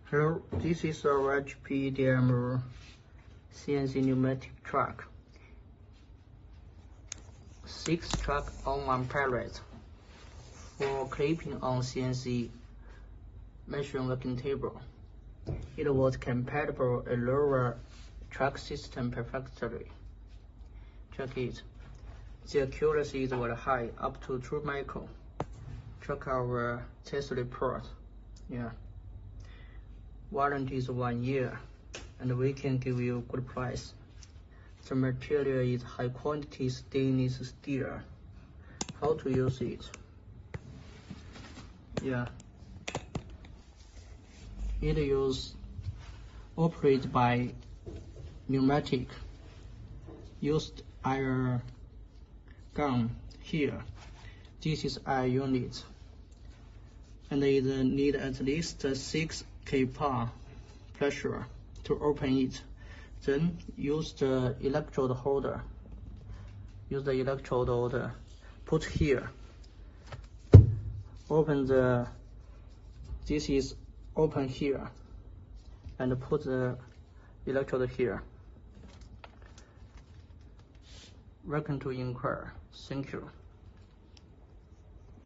Hello, this is our HPEDM CNC pneumatic truck. 6 truck on one pallet for clipping on CNC machine working table. It was compatible with Erowa truck system perfectly. Check it. The accuracy is very high, up to 2 micron. Check our test report. Yeah. Warranty is 1 year, and we can give you a good price. The material is high quality stainless steel. How to use it? Yeah. It is operated by pneumatic. Used iron gun here. This is iron unit, and it need at least 6 kPa pressure to open it. Then use the electrode holder. Put here. This is open here, and put the electrode here. Welcome to inquire. Thank you.